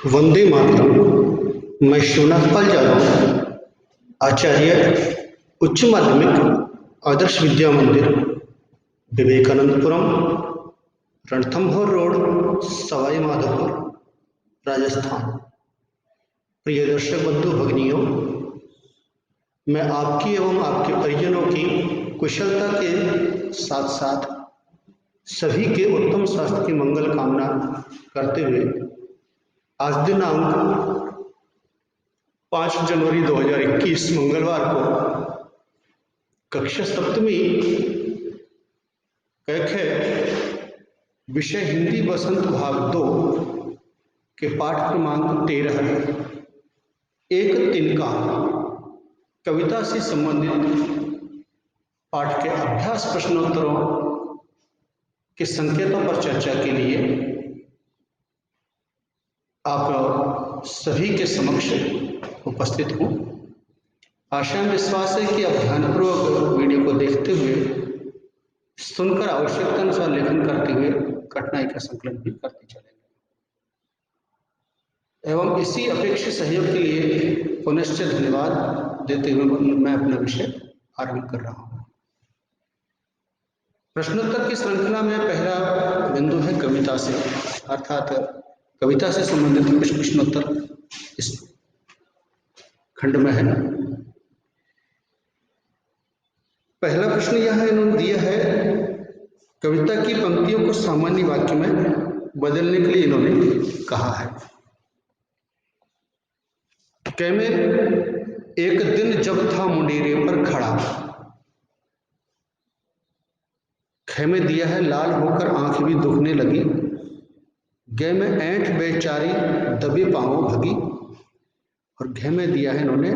वंदे मातरम। मैं शिवनाथ पाल जाधव, आचार्य उच्च माध्यमिक आदर्श विद्या मंदिर, विवेकानंदपुरम, रणथंभौर रोड, सवाई माधोपुर, राजस्थान। प्रिय दर्शक बंधु भगिनियों, मैं आपकी एवं आपके परिजनों की कुशलता के साथ साथ सभी के उत्तम स्वास्थ्य की मंगल कामना करते हुए आज दिनांक 5 जनवरी 2021 मंगलवार को कक्षा सप्तमी कैखे विषय हिंदी बसंत भाग 2 के पाठ क्रमांक 13 एक तिनका कविता से संबंधित पाठ के अभ्यास प्रश्नोत्तरों के संकेतों पर चर्चा के लिए आप सभी के समक्ष उपस्थित हूँ। आशा विश्वास है कि आप ध्यानपूर्वक वीडियो को देखते हुए सुनकर आवश्यकता अनुसार लेखन करते हुए कठिनाई का संकलन भी करते चलेंगे एवं इसी अपेक्षित सहयोग के लिए पुनश्च धन्यवाद देते हुए मैं अपना विषय आरंभ कर रहा हूँ। प्रश्नोत्तर की श्रृंखला में पहला बिंदु है कविता से, अर्थात कविता से संबंधित कुछ प्रश्नोत्तर इस खंड में है। पहला प्रश्न यह है, इन्होंने दिया है कविता की पंक्तियों को सामान्य वाक्य में बदलने के लिए इन्होंने कहा है। कै में एक दिन जब था मुंडेरे पर खड़ा, खे में दिया है लाल होकर आंख भी दुखने लगी, गे में ऐंठ बेचारी दबे पांवों भगी, और घे में दिया है इन्होंने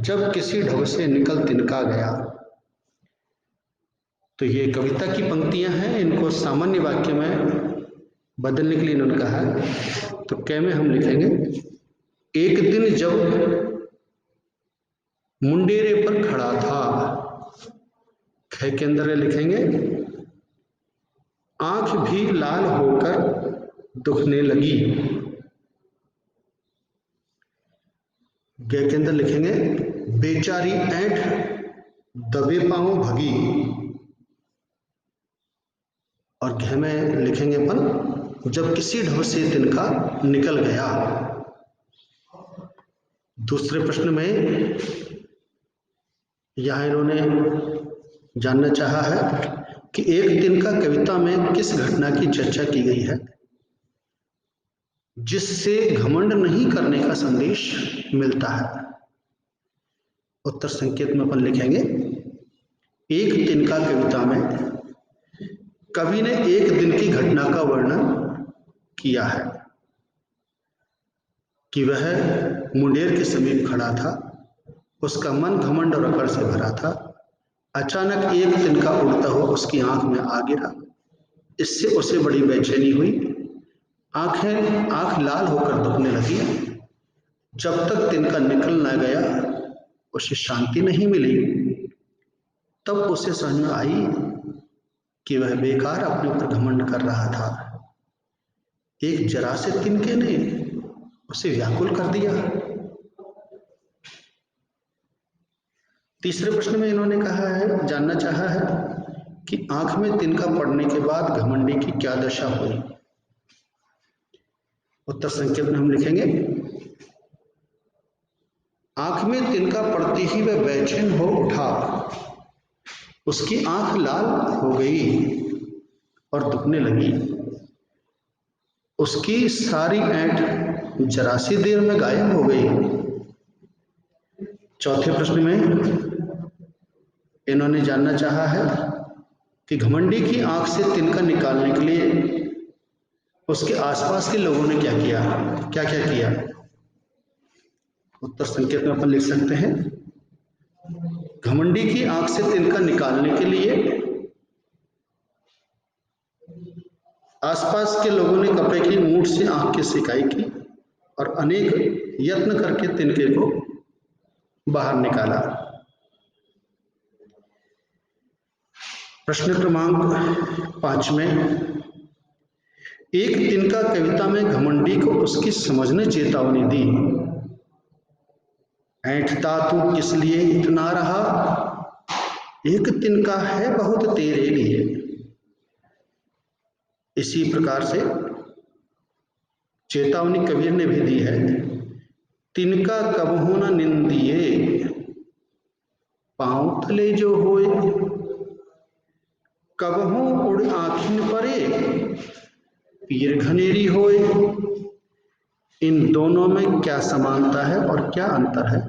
जब किसी ढब से निकल तिनका गया। तो ये कविता की पंक्तियां हैं, इनको सामान्य वाक्य में बदलने के लिए इन्होंने कहा है। तो कै में हम लिखेंगे एक दिन जब मुंडेरे पर खड़ा था, खे के अंदर लिखेंगे आंख भी लाल होकर दुखने लगी, गे के अंदर लिखेंगे बेचारी ऐंठ दबे पांव भगी, और घे में लिखेंगे अपन जब किसी ढब से तिनका निकल गया। दूसरे प्रश्न में यहां इन्होंने जानना चाहा है कि एक तिनका कविता में किस घटना की चर्चा की गई है जिससे घमंड नहीं करने का संदेश मिलता है। उत्तर संकेत में अपन लिखेंगे एक तिनका कविता में कवि ने एक दिन की घटना का वर्णन किया है कि वह मुंडेर के समीप खड़ा था, उसका मन घमंड और अकड़ से भरा था। अचानक एक तिनका उड़ता हुआ उसकी आंख में आ गिरा, इससे उसे बड़ी बेचैनी हुई, आंख लाल होकर दुखने लगी। जब तक तिनका निकल न गया उसे शांति नहीं मिली। तब उसे समझ में आई कि वह बेकार अपने ऊपर घमंड कर रहा था। एक जरा से तिनके ने उसे व्याकुल कर दिया। तीसरे प्रश्न में इन्होंने कहा है, जानना चाहा है कि आंख में तिनका पड़ने के बाद घमंडी की क्या दशा हुई। उत्तर संकेत में हम लिखेंगे आंख में तिनका पड़ते ही वह बेचैन हो उठा, उसकी आंख लाल हो गई और दुखने लगी, उसकी सारी ऐंठ जरा सी देर में गायब हो गई। चौथे प्रश्न में इन्होंने जानना चाहा है कि घमंडी की आंख से तिनका निकालने के लिए उसके आसपास के लोगों ने क्या किया, क्या क्या किया। उत्तर संकेत में अपन लिख सकते हैं घमंडी की आंख से तिनका निकालने के लिए आसपास के लोगों ने कपड़े की मूठ से आंख की सिकाई की और अनेक यत्न करके तिनके को बाहर निकाला। प्रश्न क्रमांक 5 में एक तिनका कविता में घमंडी को उसकी समझ ने चेतावनी दी, ऐंठता तू किस लिए इतना रहा, एक तिनका है बहुत तेरे लिए। इसी प्रकार से चेतावनी कबीर ने भी दी है, तिनका कबहू न निंदिए, पांव तले जो होए, कबहू उड़ आँखिन परे, पीर घनेरी होए। इन दोनों में क्या समानता है और क्या अंतर है,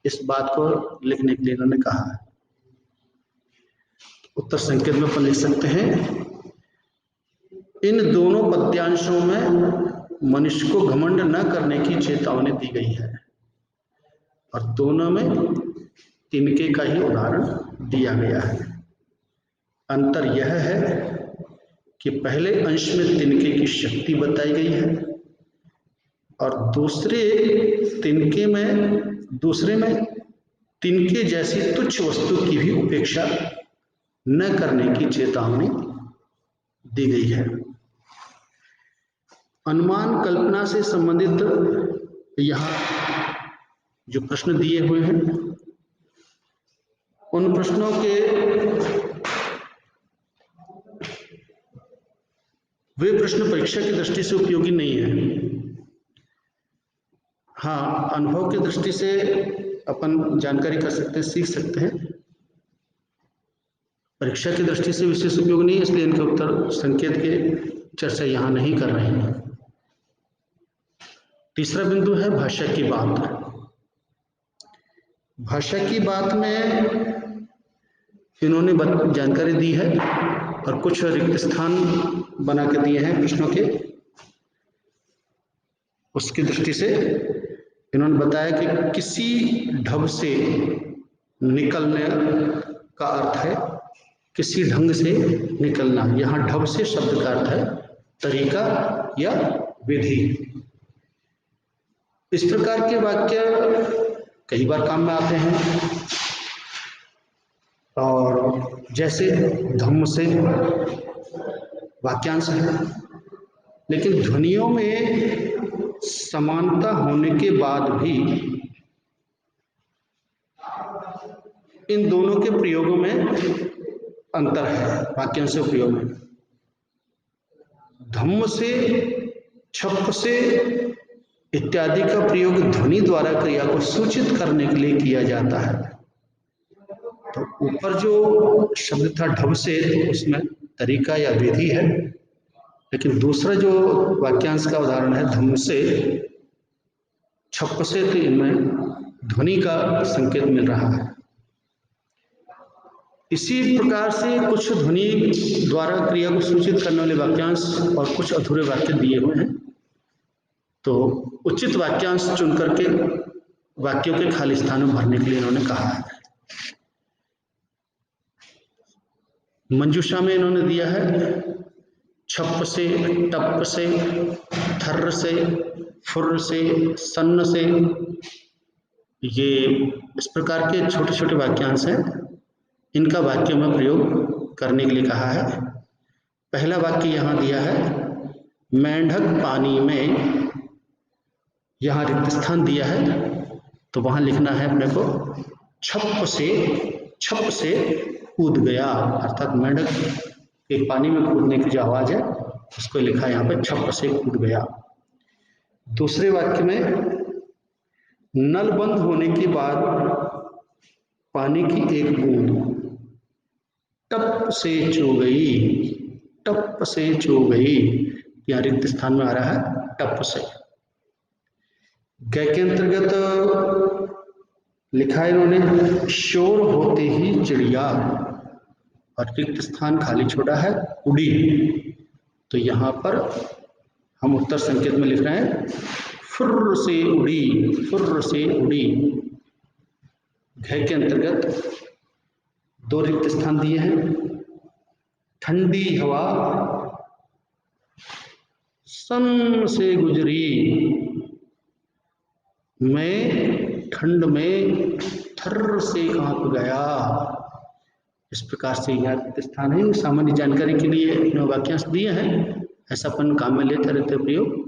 इस बात को लिखने के लिए इन्होंने कहा है। उत्तर संकेत में अपन लिख सकते हैं, इन दोनों पद्यांशों में मनुष्य को घमंड न करने की चेतावनी दी गई है और दोनों में तिनके का ही उदाहरण दिया गया है। अंतर यह है कि पहले अंश में तिनके की शक्ति बताई गई है और दूसरे में तिनके जैसी तुच्छ वस्तु की भी उपेक्षा न करने की चेतावनी दी गई है। अनुमान कल्पना से संबंधित यहाँ जो प्रश्न दिए हुए हैं, उन प्रश्नों के वे प्रश्न परीक्षा की दृष्टि से उपयोगी नहीं है। हाँ, अनुभव की दृष्टि से अपन जानकारी कर सकते हैं, सीख सकते हैं। परीक्षा की दृष्टि से विशेष उपयोग नहीं है, इसलिए इनके उत्तर संकेत के चर्चा यहाँ नहीं कर रहे हैं। तीसरा बिंदु है भाषा की बात। भाषा की बात में इन्होंने जानकारी दी है और कुछ रिक्त स्थान बना के दिए हैं प्रश्नों के। उसकी दृष्टि से इन्होंने बताया कि किसी ढब से निकलने का अर्थ है किसी ढंग से निकलना। यहाँ ढब से शब्द का अर्थ है तरीका या विधि। इस प्रकार के वाक्य कई बार काम में आते हैं और जैसे धम्म से वाक्यांश है, लेकिन ध्वनियों में समानता होने के बाद भी इन दोनों के प्रयोगों में अंतर है। वाक्यांश प्रयोग में धम्म से, छप से इत्यादि का प्रयोग ध्वनि द्वारा क्रिया को सूचित करने के लिए किया जाता है। तो ऊपर जो शब्द था ढब से, तो उसमें तरीका या विधि है, लेकिन दूसरा जो वाक्यांश का उदाहरण है धम्म से, छप से, तो इनमें ध्वनि का संकेत मिल रहा है। इसी प्रकार से कुछ ध्वनि द्वारा क्रिया को सूचित करने वाले वाक्यांश और kuch अधूरे वाक्य दिए हुए हैं। तो उचित वाक्यांश चुन करके वाक्यों के खाली स्थान में भरने के लिए इन्होंने कहा है। मंजूषा में इन्होंने दिया है छप से, टप से, थर्र से, फुर्र से, सन्न से। ये इस प्रकार के छोटे छोटे वाक्यांश हैं, इनका वाक्यों में प्रयोग करने के लिए कहा है। पहला वाक्य यहाँ दिया है मेंढक पानी में, यहाँ रिक्त स्थान दिया है तो वहां लिखना है अपने को छप से कूद गया, अर्थात मेंढक के पानी में कूदने की जो आवाज है उसको लिखा है यहाँ पे छप से कूद गया। दूसरे वाक्य में नल बंद होने के बाद पानी की एक बूंद टप से चो गई, टप से चो गई, यहाँ रिक्त स्थान में आ रहा है टप से। गय के अंतर्गत लिखा है इन्होंने शोर होते ही चिड़िया, और रिक्त स्थान खाली छोड़ा है उड़ी। तो यहाँ पर हम उत्तर संकेत में लिख रहे हैं फुर्र से उड़ी, फुर्र से उड़ी। घय के अंतर्गत दो रिक्त स्थान दिए हैं। ठंडी हवा सन से गुजरी, मैं ठंड में थर्र से कांप गया। इस प्रकार से यहाँ रिक्त स्थान है। सामान्य जानकारी के लिए वाक्यांश दिए हैं, ऐसा अपन काम में लेते रहते प्रयोग।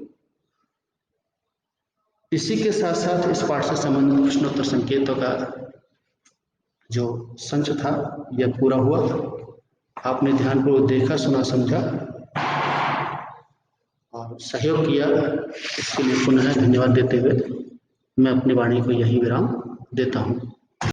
इसी के साथ साथ इस पाठ से संबंधित प्रश्नोत्तर संकेतों का जो संच था यह पूरा हुआ। आपने ध्यानपूर्वक देखा, सुना, समझा और सहयोग किया, इसके लिए पुनः धन्यवाद देते हुए मैं अपनी वाणी को यही विराम देता हूँ।